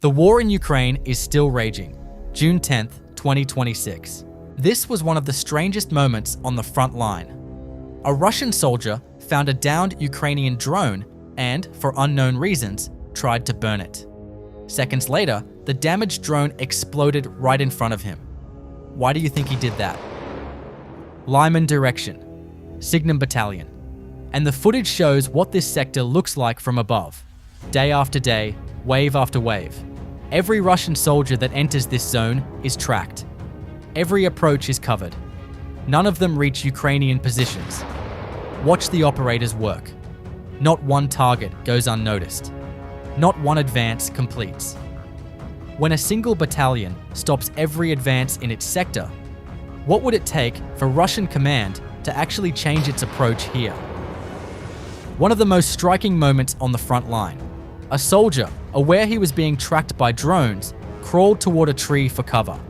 The war in Ukraine is still raging. June 10th, 2026. This was one of the strangest moments on the front line. A Russian soldier found a downed Ukrainian drone and, for unknown reasons, tried to burn it. Seconds later, the damaged drone exploded right in front of him. Why do you think he did that? Lyman direction, Signum Battalion. And the footage shows what this sector looks like from above. Day after day, wave after wave. Every Russian soldier that enters this zone is tracked. Every approach is covered. None of them reach Ukrainian positions. Watch the operators work. Not one target goes unnoticed. Not one advance completes. When a single battalion stops every advance in its sector, what would it take for Russian command to actually change its approach here? One of the most striking moments on the front line. A soldier, aware he was being tracked by drones, crawled toward a tree for cover.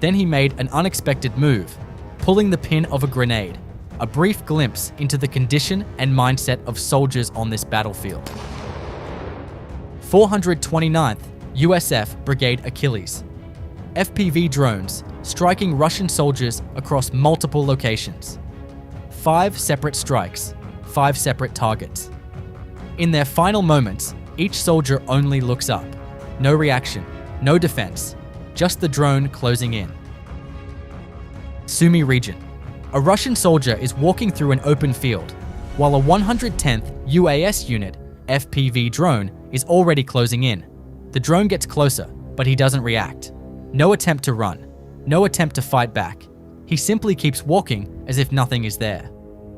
Then he made an unexpected move, pulling the pin of a grenade, a brief glimpse into the condition and mindset of soldiers on this battlefield. 429th UAS Brigade Achilles. FPV drones striking Russian soldiers across multiple locations. 5 separate strikes, 5 separate targets. In their final moments, each soldier only looks up. No reaction, no defense, just the drone closing in. Sumy region. A Russian soldier is walking through an open field, while a 110th UAS unit FPV drone is already closing in. The drone gets closer, but he doesn't react. No attempt to run, no attempt to fight back. He simply keeps walking as if nothing is there.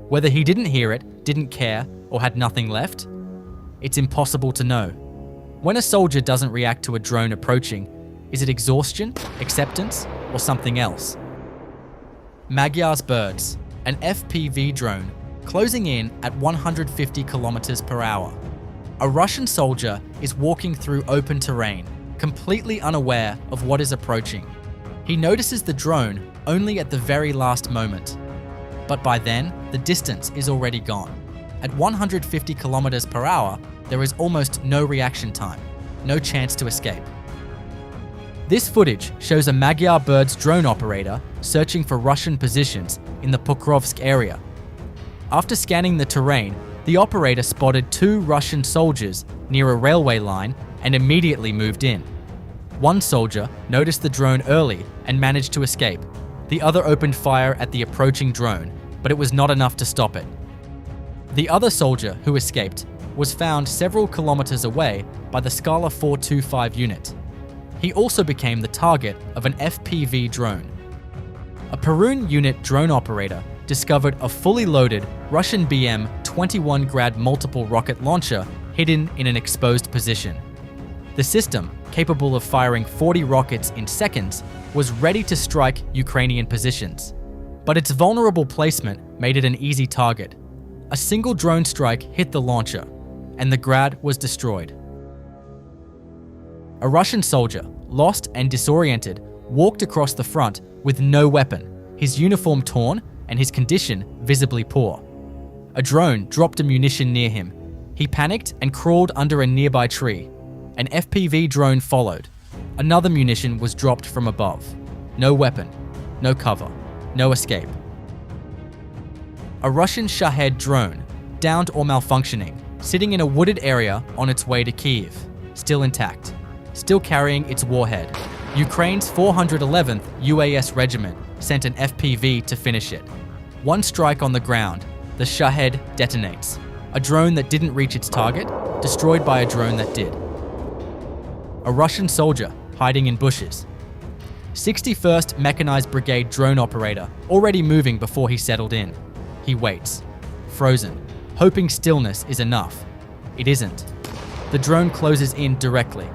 Whether he didn't hear it, didn't care, or had nothing left, it's impossible to know. When a soldier doesn't react to a drone approaching, is it exhaustion, acceptance, or something else? Magyar Birds, an FPV drone, closing in at 150 kilometers per hour. A Russian soldier is walking through open terrain, completely unaware of what is approaching. He notices the drone only at the very last moment. But by then, the distance is already gone. At 150 kilometers per hour, there is almost no reaction time, no chance to escape. This footage shows a Magyar Birds drone operator searching for Russian positions in the Pokrovsk area. After scanning the terrain, the operator spotted 2 Russian soldiers near a railway line and immediately moved in. One soldier noticed the drone early and managed to escape. The other opened fire at the approaching drone, but it was not enough to stop it. The other soldier who escaped was found several kilometers away by the Scala 425 unit. He also became the target of an FPV drone. A Perun unit drone operator discovered a fully loaded Russian BM-21 Grad multiple rocket launcher hidden in an exposed position. The system, capable of firing 40 rockets in seconds, was ready to strike Ukrainian positions. But its vulnerable placement made it an easy target. A single drone strike hit the launcher, and the Grad was destroyed. A Russian soldier, lost and disoriented, walked across the front with no weapon, his uniform torn and his condition visibly poor. A drone dropped a munition near him. He panicked and crawled under a nearby tree. An FPV drone followed. Another munition was dropped from above. No weapon, no cover, no escape. A Russian Shahed drone, downed or malfunctioning, sitting in a wooded area on its way to Kyiv, still intact, still carrying its warhead. Ukraine's 411th UAS Regiment sent an FPV to finish it. One strike on the ground, the Shahed detonates. A drone that didn't reach its target, destroyed by a drone that did. A Russian soldier hiding in bushes. 61st Mechanized Brigade drone operator, already moving before he settled in. He waits, frozen, hoping stillness is enough. It isn't. The drone closes in directly.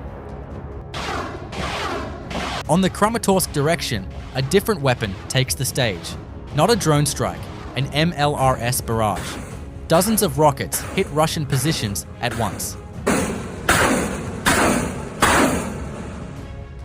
On the Kramatorsk direction, a different weapon takes the stage. Not a drone strike, an MLRS barrage. Dozens of rockets hit Russian positions at once.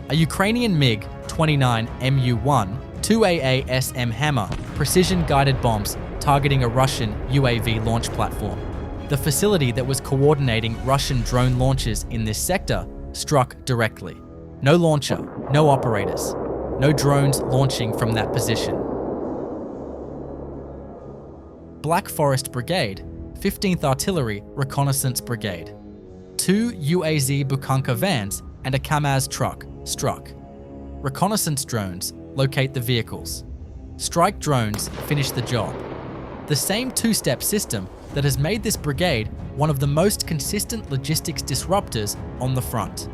A Ukrainian MiG-29 Mu-1 2AA SM Hammer precision-guided bombs targeting a Russian UAV launch platform. The facility that was coordinating Russian drone launches in this sector struck directly. No launcher, no operators, no drones launching from that position. Black Forest Brigade, 15th Artillery Reconnaissance Brigade. 2 UAZ Bukanka vans and a Kamaz truck struck. Reconnaissance drones locate the vehicles. Strike drones finish the job. The same two-step system that has made this brigade one of the most consistent logistics disruptors on the front.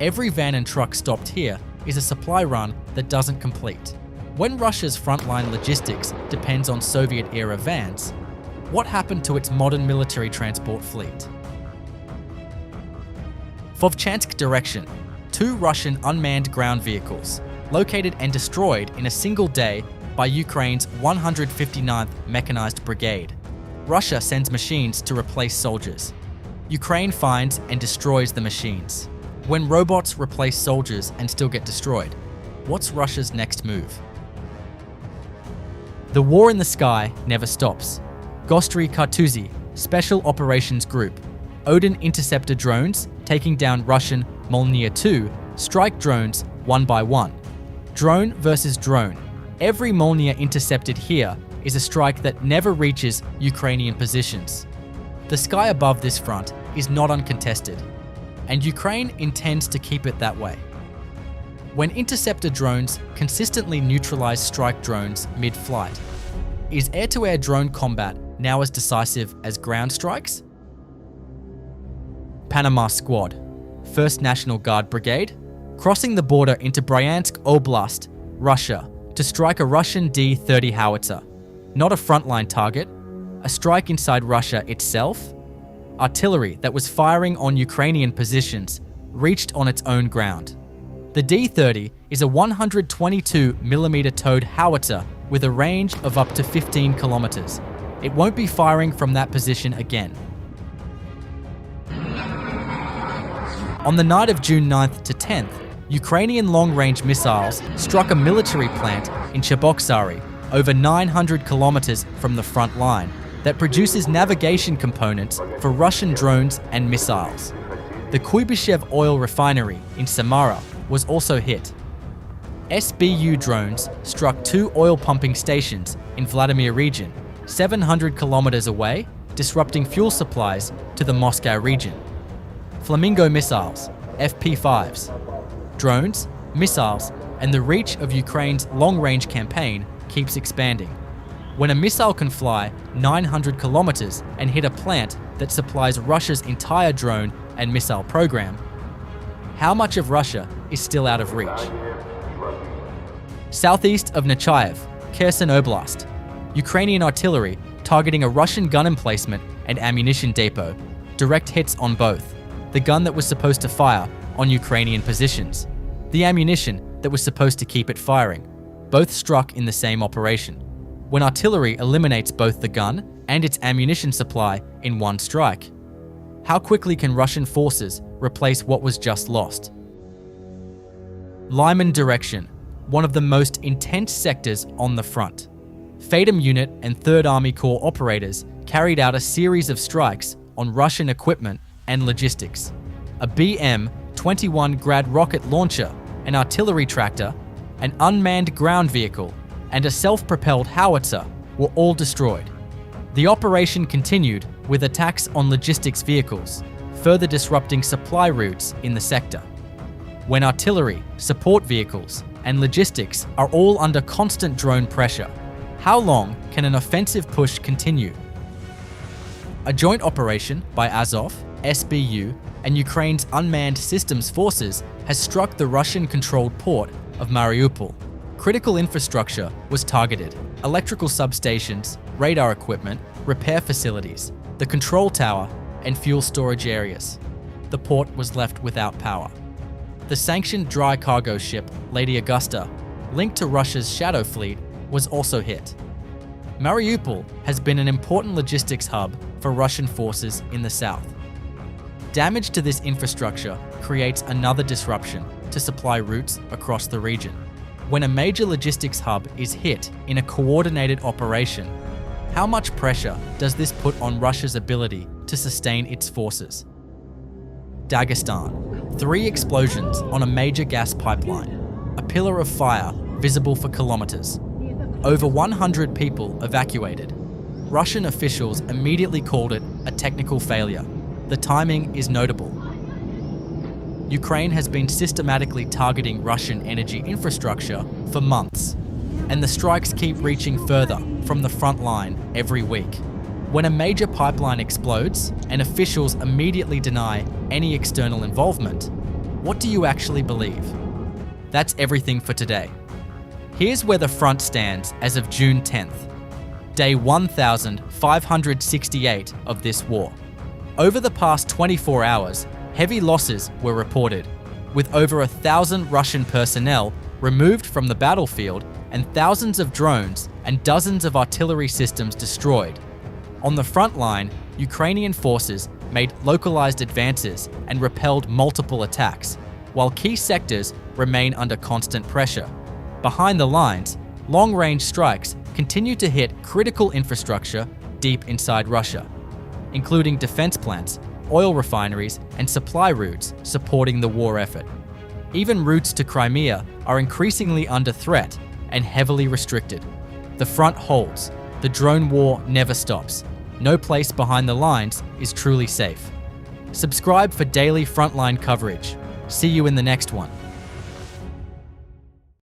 Every van and truck stopped here is a supply run that doesn't complete. When Russia's frontline logistics depends on Soviet-era vans, what happened to its modern military transport fleet? Vovchansk direction, 2 Russian unmanned ground vehicles, located and destroyed in a single day by Ukraine's 159th Mechanized Brigade. Russia sends machines to replace soldiers. Ukraine finds and destroys the machines. When robots replace soldiers and still get destroyed, what's Russia's next move? The war in the sky never stops. Gostri Kartuzy, Special Operations Group, ODIN Interceptor drones taking down Russian Molniya 2 strike drones one by one. Drone versus drone. Every Molniya intercepted here is a strike that never reaches Ukrainian positions. The sky above this front is not uncontested, and Ukraine intends to keep it that way. When interceptor drones consistently neutralize strike drones mid-flight, is air-to-air drone combat now as decisive as ground strikes? Panama Squad, 1st National Guard Brigade, crossing the border into Bryansk Oblast, Russia, to strike a Russian D-30 howitzer. Not a frontline target, a strike inside Russia itself. Artillery that was firing on Ukrainian positions reached on its own ground. The D-30 is a 122mm towed howitzer with a range of up to 15 kilometers. It won't be firing from that position again. On the night of June 9th to 10th, Ukrainian long-range missiles struck a military plant in Cheboksary, over 900 kilometers from the front line, that produces navigation components for Russian drones and missiles. The Kuibyshev oil refinery in Samara was also hit. SBU drones struck 2 oil pumping stations in Vladimir region, 700 kilometers away, disrupting fuel supplies to the Moscow region. Flamingo missiles, FP5s. Drones, missiles, and the reach of Ukraine's long-range campaign keeps expanding. When a missile can fly 900 kilometers and hit a plant that supplies Russia's entire drone and missile program, how much of Russia is still out of reach? Southeast of Nechayev, Kherson Oblast, Ukrainian artillery targeting a Russian gun emplacement and ammunition depot. Direct hits on both. The gun that was supposed to fire on Ukrainian positions. The ammunition that was supposed to keep it firing. Both struck in the same operation. When artillery eliminates both the gun and its ammunition supply in one strike, how quickly can Russian forces replace what was just lost? Lyman direction, one of the most intense sectors on the front. Fatum unit and 3rd Army Corps operators carried out a series of strikes on Russian equipment and logistics. A BM-21 Grad rocket launcher, an artillery tractor, an unmanned ground vehicle, and a self-propelled howitzer were all destroyed. The operation continued with attacks on logistics vehicles, further disrupting supply routes in the sector. When artillery, support vehicles, and logistics are all under constant drone pressure, how long can an offensive push continue? A joint operation by Azov, SBU, and Ukraine's unmanned systems forces has struck the Russian-controlled port of Mariupol. Critical infrastructure was targeted: electrical substations, radar equipment, repair facilities, the control tower, and fuel storage areas. The port was left without power. The sanctioned dry cargo ship Lady Augusta, linked to Russia's Shadow Fleet, was also hit. Mariupol has been an important logistics hub for Russian forces in the south. Damage to this infrastructure creates another disruption to supply routes across the region. When a major logistics hub is hit in a coordinated operation, how much pressure does this put on Russia's ability to sustain its forces? Dagestan, 3 explosions on a major gas pipeline, a pillar of fire visible for kilometers. Over 100 people evacuated. Russian officials immediately called it a technical failure. The timing is notable. Ukraine has been systematically targeting Russian energy infrastructure for months, and the strikes keep reaching further from the front line every week. When a major pipeline explodes and officials immediately deny any external involvement, what do you actually believe? That's everything for today. Here's where the front stands as of June 10th, day 1568 of this war. Over the past 24 hours, heavy losses were reported, with over 1,000 Russian personnel removed from the battlefield and thousands of drones and dozens of artillery systems destroyed. On the front line, Ukrainian forces made localized advances and repelled multiple attacks, while key sectors remain under constant pressure. Behind the lines, long-range strikes continue to hit critical infrastructure deep inside Russia, including defense plants, oil refineries, and supply routes supporting the war effort. Even routes to Crimea are increasingly under threat and heavily restricted. The front holds. The drone war never stops. No place behind the lines is truly safe. Subscribe for daily frontline coverage. See you in the next one.